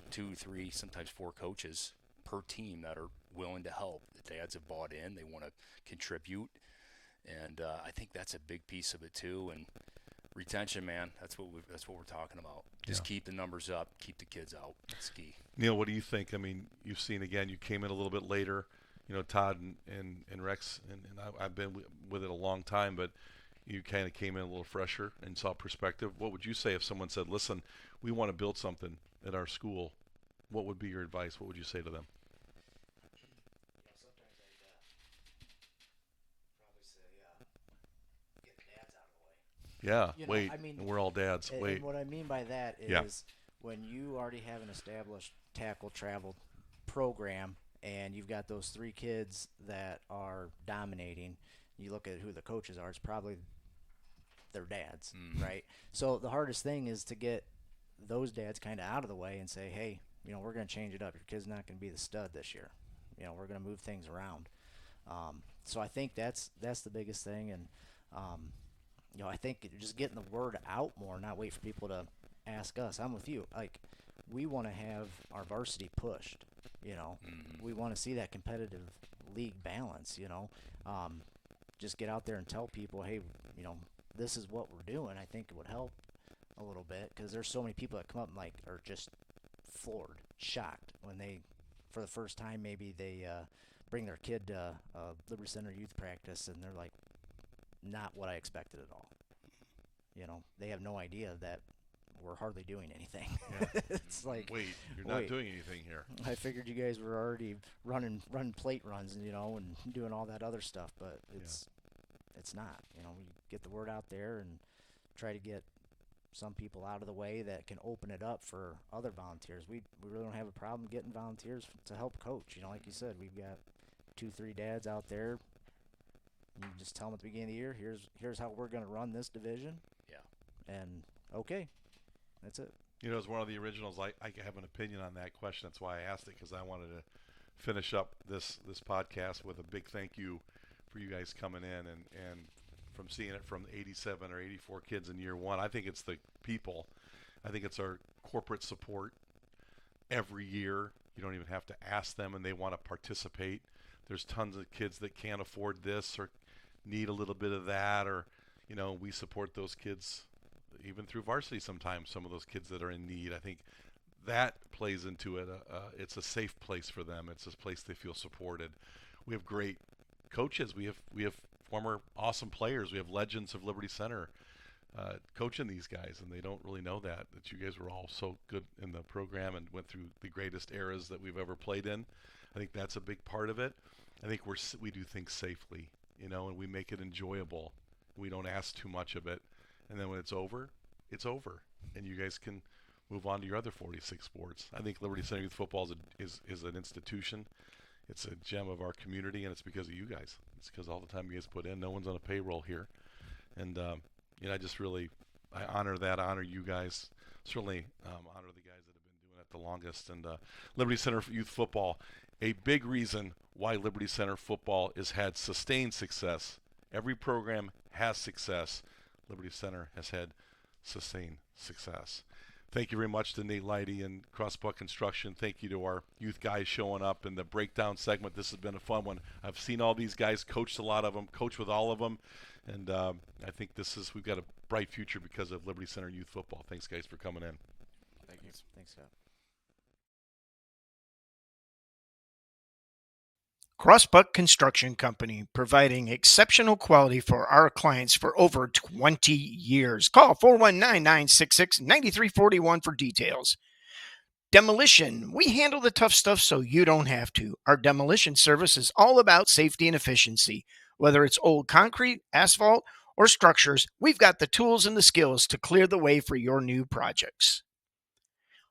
2, 3, sometimes 4 coaches per team that are willing to help. The dads have bought in; they want to contribute, and I think that's a big piece of it too. And retention, man, that's what we're talking about. Just keep the numbers up, keep the kids out. That's key. Neil, what do you think? I mean, you've seen, again, you came in a little bit later. Todd and Rex, and I've been with it a long time, but you kind of came in a little fresher and saw perspective. What would you say if someone said, listen, we want to build something at our school? What would be your advice? What would you say to them? Sometimes I'd probably say, get the dads out of the way. Yeah, wait, I mean, and we're all dads. Wait. And what I mean by that is when you already have an established tackle travel program and you've got those 3 kids that are dominating, you look at who the coaches are, it's probably their dads, right? So the hardest thing is to get those dads kind of out of the way and say, hey, we're going to change it up. Your kid's not going to be the stud this year. We're going to move things around. So I think that's the biggest thing. And, I think just getting the word out more, not wait for people to ask us. I'm with you. Like, we want to have our varsity pushed. We want to see that competitive league balance. Just get out there and tell people, hey, this is what we're doing. I think it would help a little bit, because there's so many people that come up and are just floored, shocked when they, for the first time, maybe they bring their kid to Liberty Center youth practice, and they're like, not what I expected at all. They have no idea that we're hardly doing anything. Yeah. It's like, wait, you're not doing anything here. I figured you guys were already running plate runs, and doing all that other stuff, but it's not. We get the word out there and try to get some people out of the way that can open it up for other volunteers. We really don't have a problem getting volunteers to help coach. Like you said, we've got 2, 3 dads out there. You just tell them at the beginning of the year, here's how we're going to run this division. Yeah. And okay, that's it. As one of the originals, I have an opinion on that question. That's why I asked it, because I wanted to finish up this podcast with a big thank you for you guys coming in and from seeing it from 87 or 84 kids in year 1. I think it's the people. I think it's our corporate support every year. You don't even have to ask them, and they want to participate. There's tons of kids that can't afford this or need a little bit of that, or we support those kids even through varsity sometimes, some of those kids that are in need. I think that plays into it. It's a safe place for them. It's a place they feel supported. We have great coaches. We have former awesome players. We have legends of Liberty Center. coaching these guys, and they don't really know that you guys were all so good in the program and went through the greatest eras that we've ever played in. I think that's a big part of it. I think we do things safely, and we make it enjoyable. We don't ask too much of it, and then when it's over, and you guys can move on to your other 46 sports. I think Liberty Center Youth Football is an institution. It's a gem of our community, and it's because of you guys. It's because all the time you guys put in. No one's on a payroll here, and I honor you guys. Certainly honor the guys that have been doing it the longest. And Liberty Center Youth Football, a big reason why Liberty Center Football has had sustained success. Every program has success. Liberty Center has had sustained success. Thank you very much to Nate Leidy and Crossbuck Construction. Thank you to our youth guys showing up in the breakdown segment. This has been a fun one. I've seen all these guys, coached a lot of them, coached with all of them, and I think we've got a bright future because of Liberty Center Youth Football. Thanks, guys, for coming in. Thank you. Thanks, Scott. Crossbuck Construction Company, providing exceptional quality for our clients for over 20 years. Call 419-966-9341 for details. Demolition. We handle the tough stuff so you don't have to. Our demolition service is all about safety and efficiency. Whether it's old concrete, asphalt, or structures, we've got the tools and the skills to clear the way for your new projects.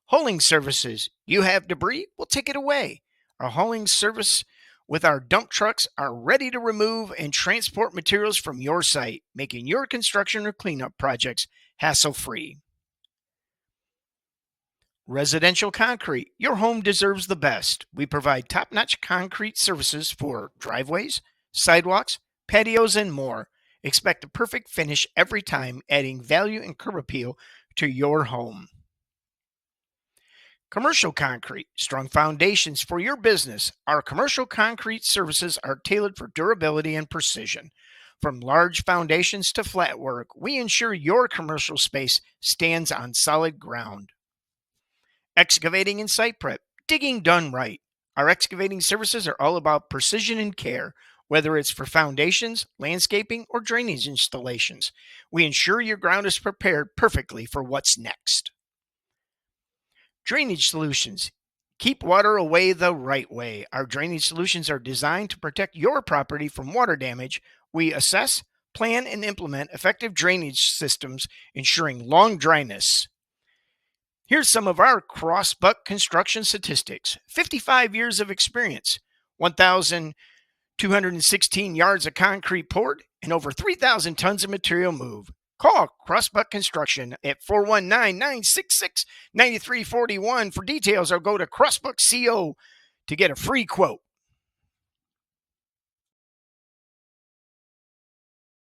Hauling services. You have debris? We'll take it away. Our hauling service with our dump trucks are ready to remove and transport materials from your site, making your construction or cleanup projects hassle-free. Residential concrete. Your home deserves the best. We provide top-notch concrete services for driveways, sidewalks, patios, and more. Expect a perfect finish every time, adding value and curb appeal to your home. Commercial concrete, strong foundations for your business. Our commercial concrete services are tailored for durability and precision. From large foundations to flat work, we ensure your commercial space stands on solid ground. Excavating and site prep, digging done right. Our excavating services are all about precision and care, whether it's for foundations, landscaping, or drainage installations. We ensure your ground is prepared perfectly for what's next. Drainage solutions. Keep water away the right way. Our drainage solutions are designed to protect your property from water damage. We assess, plan, and implement effective drainage systems, ensuring long dryness. Here's some of our Crossbuck construction statistics. 55 years of experience, 1,216 yards of concrete poured, and over 3,000 tons of material moved. Call Crossbuck Construction at 419-966-9341 for details, or go to Crossbuck.co to get a free quote.